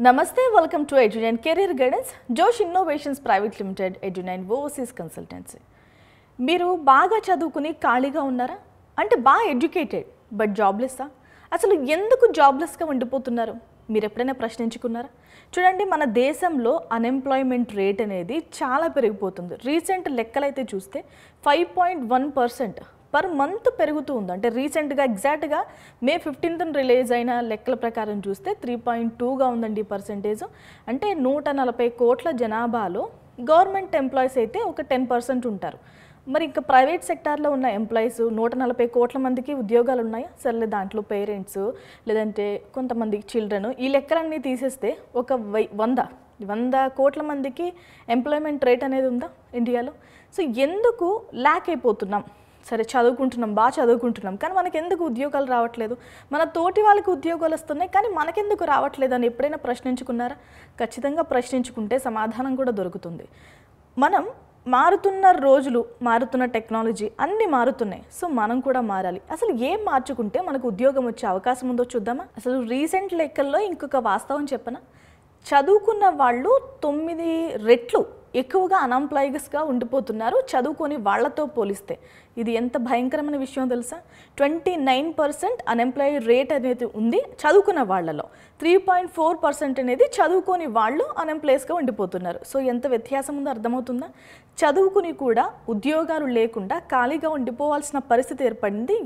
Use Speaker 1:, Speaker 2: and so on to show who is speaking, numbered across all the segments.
Speaker 1: Namaste, welcome to Edu9 Career Guidance, Josh Innovations Private Limited, Edu9 Overseas Consultancy. మీరు బాగా చదువుకుని ఖాళీగా ఉన్నారా? అంటే బాగా ఎడ్యుకేటెడ్ బట్ జాబ్లెస్సా? అసలు ఎందుకు జాబ్లెస్గా ఉండిపోతున్నారు? మీరు ఎప్పుడైనా ప్రశ్నించుకున్నారా? చూడండి, మన దేశంలో అన్ఎంప్లాయ్మెంట్ రేట్ అనేది చాలా పెరిగిపోతుంది. రీసెంట్ లెక్కలైతే చూస్తే 5.1% పర్ మంత్ పెరుగుతూ ఉంది. అంటే రీసెంట్గా ఎగ్జాక్ట్గా మే 15th రిలీజ్ అయిన లెక్కల ప్రకారం చూస్తే 3.2గా ఉందండి పర్సెంటేజ్. అంటే 140 కోట్ల జనాభాలో గవర్నమెంట్ ఎంప్లాయీస్ అయితే ఒక 10% ఉంటారు. మరి ఇంకా ప్రైవేట్ సెక్టార్లో ఉన్న ఎంప్లాయీస్ 140 కోట్ల మందికి ఉద్యోగాలు ఉన్నాయా? సర్లే, దాంట్లో పేరెంట్స్ లేదంటే కొంతమంది చిల్డ్రన్, ఈ లెక్కలన్నీ తీసేస్తే ఒక 100 కోట్ల మందికి ఎంప్లాయ్మెంట్ రేట్ అనేది ఉందా ఇండియాలో? సో ఎందుకు ల్యాక్ అయిపోతున్నాం? సరే, చదువుకుంటున్నాం, బాగా చదువుకుంటున్నాం, కానీ మనకు ఎందుకు ఉద్యోగాలు రావట్లేదు? మన తోటి వాళ్ళకి ఉద్యోగాలు వస్తున్నాయి, కానీ మనకెందుకు రావట్లేదు అని ఎప్పుడైనా ప్రశ్నించుకున్నారా? ఖచ్చితంగా ప్రశ్నించుకుంటే సమాధానం కూడా దొరుకుతుంది. మనం మారుతున్న రోజులు, మారుతున్న టెక్నాలజీ అన్నీ మారుతున్నాయి. సో మనం కూడా మారాలి. అసలు ఏం మార్చుకుంటే మనకు ఉద్యోగం వచ్చే అవకాశం ఉందో చూద్దామా? అసలు రీసెంట్ లెక్కల్లో ఇంకొక వాస్తవం చెప్పనా? చదువుకున్న వాళ్ళు 9 రెట్లు ఎక్కువగా అన్ఎంప్లాయీస్గా ఉండిపోతున్నారు చదువుకొని వాళ్లతో పోలిస్తే. ఇది ఎంత భయంకరమైన విషయం తెలుసా? 29% అన్ఎంప్లాయీ రేట్ అనేది ఉంది చదువుకున్న వాళ్ళలో. 3.4% అనేది చదువుకొని వాళ్ళు అన్ఎంప్లాయీస్గా ఉండిపోతున్నారు. సో ఎంత వ్యత్యాసం ఉందో అర్థమవుతుందా? చదువుకుని కూడా ఉద్యోగాలు లేకుండా ఖాళీగా ఉండిపోవాల్సిన పరిస్థితి ఏర్పడింది.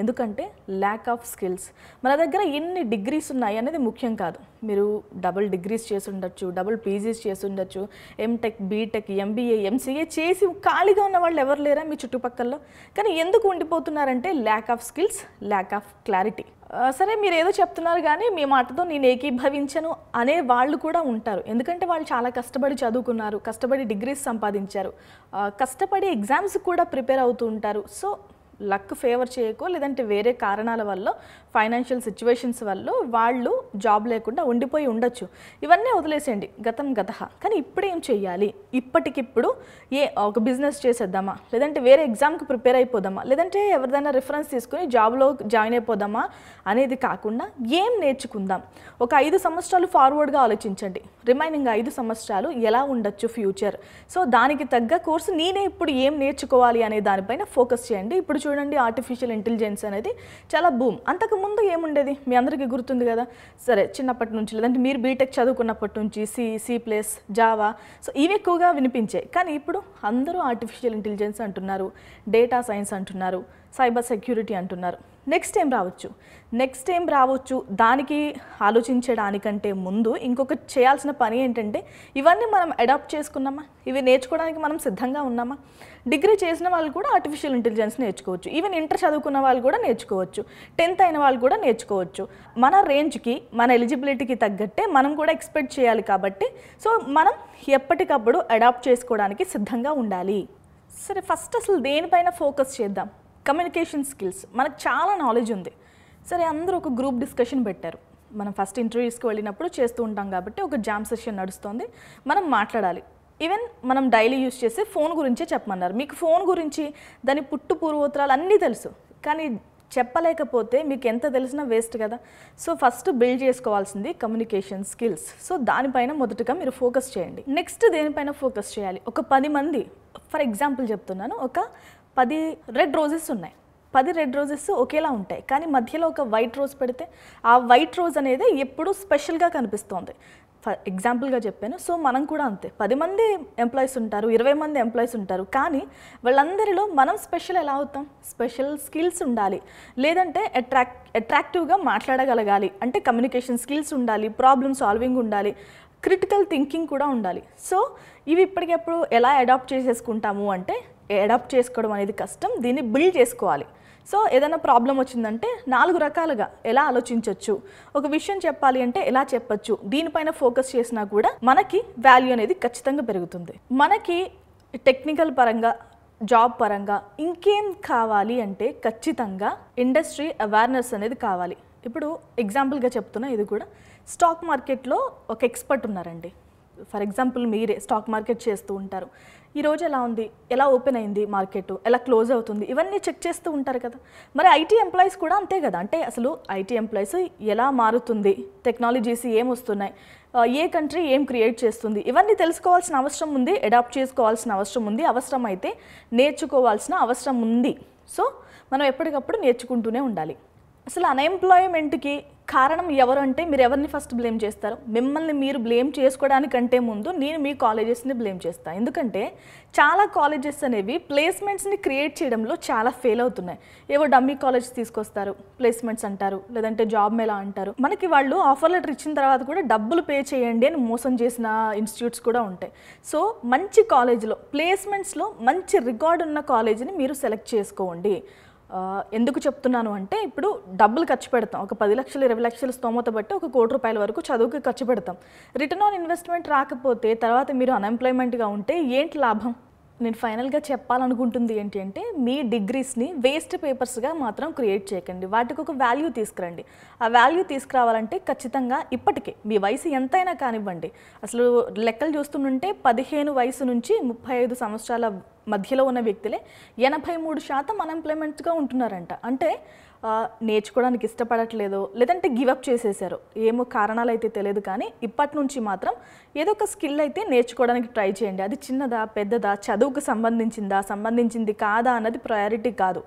Speaker 1: ఎందుకంటే ల్యాక్ ఆఫ్ స్కిల్స్. మన దగ్గర ఎన్ని డిగ్రీస్ ఉన్నాయి అనేది ముఖ్యం కాదు. మీరు డబుల్ డిగ్రీస్ చేసి ఉండొచ్చు, డబుల్ పీజీస్ చేసి ఉండొచ్చు, ఎంటెక్, బీటెక్, ఎంబీఏ, ఎంసీఏ చేసి ఖాళీగా ఉన్న వాళ్ళు ఎవరు లేరా మీ చుట్టుపక్కల? కానీ ఎందుకు ఉండిపోతున్నారంటే lack of skills, lack of clarity. సరే, మీరు ఏదో చెప్తున్నారు కానీ మీ మాటతో నేను ఏకీభవించను అనే వాళ్ళు కూడా ఉంటారు. ఎందుకంటే వాళ్ళు చాలా కష్టపడి చదువుకున్నారు, కష్టపడి డిగ్రీస్ సంపాదించారు, కష్టపడి ఎగ్జామ్స్ కూడా ప్రిపేర్ అవుతూ ఉంటారు. సో లక్ ఫేవర్ చేయకో లేదంటే వేరే కారణాల వల్ల, ఫైనాన్షియల్ సిచ్యువేషన్స్ వల్ల వాళ్ళు జాబ్ లేకుండా ఉండిపోయి ఉండొచ్చు. ఇవన్నీ వదిలేసేయండి, గతం గతహ. కానీ ఇప్పుడేం చెయ్యాలి? ఇప్పటికిప్పుడు ఒక బిజినెస్ చేసేద్దామా, లేదంటే వేరే ఎగ్జామ్కి ప్రిపేర్ అయిపోదామా, లేదంటే ఎవరిదైనా రిఫరెన్స్ తీసుకుని జాబ్లో జాయిన్ అయిపోదామా అనేది కాకుండా ఏం నేర్చుకుందాం? ఒక 5 సంవత్సరాలు ఫార్వర్డ్గా ఆలోచించండి. రిమైనింగ్ 5 సంవత్సరాలు ఎలా ఉండొచ్చు ఫ్యూచర్? సో దానికి తగ్గ కోర్సు నేనే ఇప్పుడు ఏం నేర్చుకోవాలి అనే దానిపైన ఫోకస్ చేయండి. ఇప్పుడు చూడండి, ఆర్టిఫిషియల్ ఇంటెలిజెన్స్ అనేది చాలా బూమ్. అంతకుముందు ఏముండేది మీ అందరికీ గుర్తుంది కదా? సరే, చిన్నప్పటి నుంచి లేదంటే మీరు బీటెక్ చదువుకున్నప్పటి నుంచి C++, జావా, సో ఇవి ఎక్కువగా వినిపించాయి. కానీ ఇప్పుడు అందరూ ఆర్టిఫిషియల్ ఇంటెలిజెన్స్ అంటున్నారు, డేటా సైన్స్ అంటున్నారు, సైబర్ సెక్యూరిటీ అంటున్నారు. నెక్స్ట్ ఏం రావచ్చు? దానికి ఆలోచించడానికంటే ముందు ఇంకొక చేయాల్సిన పని ఏంటంటే, ఇవన్నీ మనం అడాప్ట్ చేసుకున్నామా? ఇవి నేర్చుకోవడానికి మనం సిద్ధంగా ఉన్నామా? డిగ్రీ చేసిన వాళ్ళు కూడా ఆర్టిఫిషియల్ ఇంటెలిజెన్స్ నేర్చుకోవచ్చు. ఈవెన్ ఇంటర్ చదువుకున్న వాళ్ళు కూడా నేర్చుకోవచ్చు, 10th అయిన వాళ్ళు కూడా నేర్చుకోవచ్చు. మన రేంజ్కి, మన ఎలిజిబిలిటీకి తగ్గట్టే మనం కూడా ఎక్స్పెక్ట్ చేయాలి. కాబట్టి సో మనం ఎప్పటికప్పుడు అడాప్ట్ చేసుకోవడానికి సిద్ధంగా ఉండాలి. సరే, ఫస్ట్ అసలు దేనిపైన ఫోకస్ చేద్దాం? Communication skills. మనకు చాలా నాలెడ్జ్ ఉంది. సరే, అందరూ ఒక గ్రూప్ డిస్కషన్ పెట్టారు. మనం ఫస్ట్ ఇంటర్వ్యూస్కి వెళ్ళినప్పుడు చేస్తూ ఉంటాం కాబట్టి ఒక జామ్ సెషన్ నడుస్తుంది, మనం మాట్లాడాలి. ఈవెన్ మనం డైలీ యూజ్ చేసే ఫోన్ గురించే చెప్పమన్నారు. మీకు ఫోన్ గురించి, దాని పుట్టు పూర్వోత్తరాలు అన్నీ తెలుసు, కానీ చెప్పలేకపోతే మీకు ఎంత తెలిసినా వేస్ట్ కదా. సో ఫస్ట్ బిల్డ్ చేసుకోవాల్సింది కమ్యూనికేషన్ స్కిల్స్. సో దానిపైన మొదటగా మీరు ఫోకస్ చేయండి. నెక్స్ట్ దేనిపైన ఫోకస్ చేయాలి? ఒక 10 మంది, ఫర్ ఎగ్జాంపుల్ చెప్తున్నాను, ఒక 10 రెడ్ రోజెస్ ఉన్నాయి. 10 రెడ్ రోజెస్ ఒకేలా ఉంటాయి, కానీ మధ్యలో ఒక వైట్ రోజ్ పెడితే ఆ వైట్ రోజ్ అనేది ఎప్పుడూ స్పెషల్గా కనిపిస్తోంది. ఫర్ ఎగ్జాంపుల్గా చెప్పాను. సో మనం కూడా అంతే, 10 మంది ఎంప్లాయీస్ ఉంటారు, 20 మంది ఎంప్లాయీస్ ఉంటారు, కానీ వాళ్ళందరిలో మనం స్పెషల్ ఎలా అవుతాం? స్పెషల్ స్కిల్స్ ఉండాలి, లేదంటే అట్రాక్టివ్గా మాట్లాడగలగాలి. అంటే కమ్యూనికేషన్ స్కిల్స్ ఉండాలి, ప్రాబ్లమ్ సాల్వింగ్ ఉండాలి, క్రిటికల్ థింకింగ్ కూడా ఉండాలి. సో ఇవి ఇప్పటికెప్పుడు ఎలా అడాప్ట్ చేసేసుకుంటాము అంటే, అడాప్ట్ చేసుకోవడం అనేది కష్టం, దీన్ని బిల్డ్ చేసుకోవాలి. సో ఏదైనా ప్రాబ్లం వచ్చిందంటే 4 రకాలుగా ఎలా ఆలోచించవచ్చు, ఒక విషయం చెప్పాలి అంటే ఎలా చెప్పచ్చు, దీనిపైన ఫోకస్ చేసినా కూడా మనకి వాల్యూ అనేది ఖచ్చితంగా పెరుగుతుంది. మనకి టెక్నికల్ పరంగా, జాబ్ పరంగా ఇంకేం కావాలి అంటే ఖచ్చితంగా ఇండస్ట్రీ అవేర్నెస్ అనేది కావాలి. ఇప్పుడు ఎగ్జాంపుల్గా చెప్తున్నా, ఇది కూడా స్టాక్ మార్కెట్లో ఒక ఎక్స్పర్ట్ ఉన్నారండి. ఫర్ ఎగ్జాంపుల్ మీరే స్టాక్ మార్కెట్ చేస్తూ ఉంటారు. ఈ రోజు ఎలా ఉంది, ఎలా ఓపెన్ అయింది మార్కెట్, ఎలా క్లోజ్ అవుతుంది, ఇవన్నీ చెక్ చేస్తూ ఉంటారు కదా. మరి ఐటీ ఎంప్లాయీస్ కూడా అంతే కదా. అంటే అసలు ఐటీ ఎంప్లాయీస్ ఎలా మారుతుంది, టెక్నాలజీస్ ఏం వస్తున్నాయి, ఏ కంట్రీ ఏం క్రియేట్ చేస్తుంది, ఇవన్నీ తెలుసుకోవాల్సిన అవసరం ఉంది, అడాప్ట్ చేసుకోవాల్సిన అవసరం ఉంది, అవసరమైతే నేర్చుకోవాల్సిన అవసరం ఉంది. సో మనం ఎప్పటికప్పుడు నేర్చుకుంటూనే ఉండాలి. అసలు అన్ఎంప్లాయ్మెంట్కి కారణం ఎవరు అంటే మీరు ఎవరిని ఫస్ట్ బ్లేమ్ చేస్తారు? మిమ్మల్ని మీరు బ్లేమ్ చేసుకోవడానికంటే ముందు నేను మీ కాలేజెస్ని బ్లేమ్ చేస్తాను. ఎందుకంటే చాలా కాలేజెస్ అనేవి ప్లేస్మెంట్స్ని క్రియేట్ చేయడంలో చాలా ఫెయిల్ అవుతున్నాయి. ఏవో డమ్మీ కాలేజ్ తీసుకొస్తారు, ప్లేస్మెంట్స్ అంటారు, లేదంటే జాబ్ మేళా అంటారు. మనకి వాళ్ళు ఆఫర్ లెటర్ ఇచ్చిన తర్వాత కూడా డబ్బులు పే చేయండి అని మోసం చేసిన ఇన్స్టిట్యూట్స్ కూడా ఉంటాయి. సో మంచి కాలేజ్లో ప్లేస్మెంట్స్లో మంచి రికార్డు ఉన్న కాలేజీని మీరు సెలెక్ట్ చేసుకోండి. ఎందుకు చెప్తున్నాను అంటే ఇప్పుడు డబ్బులు ఖర్చు పెడతాం, ఒక 10 లక్షలు 20 లక్షల స్తోమత బట్టి ఒక ₹1,00,00,000 వరకు చదువుకి ఖర్చు పెడతాం. రిటర్న్ ఆన్ ఇన్వెస్ట్మెంట్ రాకపోతే తర్వాత మీరు అన్ఎంప్లాయ్మెంట్గా ఉంటే ఏంటి లాభం? నేను ఫైనల్గా చెప్పాలనుకుంటుంది ఏంటి అంటే మీ డిగ్రీస్ని వేస్ట్ పేపర్స్గా మాత్రం క్రియేట్ చేయకండి. వాటికి ఒక వాల్యూ తీసుకురండి. ఆ వాల్యూ తీసుకురావాలంటే ఖచ్చితంగా ఇప్పటికే మీ వయసు ఎంతైనా కానివ్వండి, అసలు లెక్కలు చూస్తుంటే 15 వయసు నుంచి 35 సంవత్సరాల మధ్యలో ఉన్న వ్యక్తులే 83% అన్ఎంప్లాయ్మెంట్గా ఉంటున్నారంట. అంటే నేర్చుకోవడానికి ఇష్టపడట్లేదో లేదంటే గివప్ చేసేసారో ఏమో కారణాలు అయితే తెలియదు, కానీ ఇప్పటి నుంచి మాత్రం ఏదో ఒక స్కిల్ అయితే నేర్చుకోవడానికి ట్రై చేయండి. అది చిన్నదా పెద్దదా, చదువుకు సంబంధించింది కాదా అన్నది ప్రయారిటీ కాదు.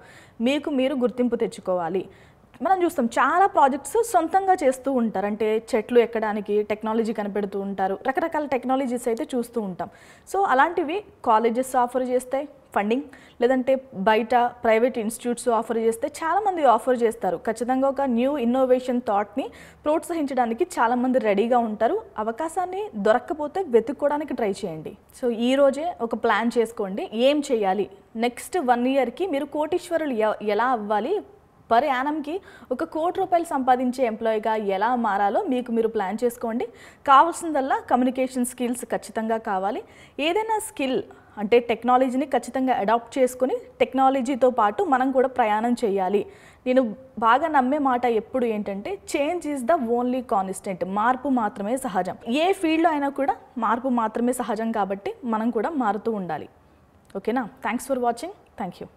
Speaker 1: మీకు మీరు గుర్తింపు తెచ్చుకోవాలి. మనం చూస్తాం చాలా ప్రాజెక్ట్స్ సొంతంగా చేస్తూ ఉంటారు. అంటే చెట్లు ఎక్కడానికి టెక్నాలజీ కనిపెడుతూ ఉంటారు, రకరకాల టెక్నాలజీస్ అయితే చూస్తూ ఉంటాం. సో అలాంటివి కాలేజెస్ ఆఫర్ చేస్తాయి ఫండింగ్, లేదంటే బయట ప్రైవేట్ ఇన్స్టిట్యూట్స్ ఆఫర్ చేస్తే చాలామంది ఆఫర్ చేస్తారు. ఖచ్చితంగా ఒక న్యూ ఇన్నోవేషన్ థాట్ని ప్రోత్సహించడానికి చాలామంది రెడీగా ఉంటారు. అవకాశాన్ని దొరక్కపోతే వెతుక్కోవడానికి ట్రై చేయండి. సో ఈ రోజే ఒక ప్లాన్ చేసుకోండి, ఏం చేయాలి నెక్స్ట్ 1 ఇయర్కి మీరు కోటీశ్వరులు ఎలా అవ్వాలి, పర్ యానంకి ఒక ₹1,00,00,000 సంపాదించే ఎంప్లాయీగా ఎలా మారాలో మీకు మీరు ప్లాన్ చేసుకోండి. కావాల్సిందల్లా కమ్యూనికేషన్ స్కిల్స్ ఖచ్చితంగా కావాలి. ఏదైనా స్కిల్ అంటే టెక్నాలజీని ఖచ్చితంగా అడాప్ట్ చేసుకుని టెక్నాలజీతో పాటు మనం కూడా ప్రయాణం చేయాలి. నేను బాగా నమ్మే మాట ఎప్పుడు ఏంటంటే change is the only constant. మార్పు మాత్రమే సహజం. ఏ ఫీల్డ్లో అయినా కూడా మార్పు మాత్రమే సహజం, కాబట్టి మనం కూడా మారుతూ ఉండాలి. ఓకేనా? Thanks for watching. Thank you.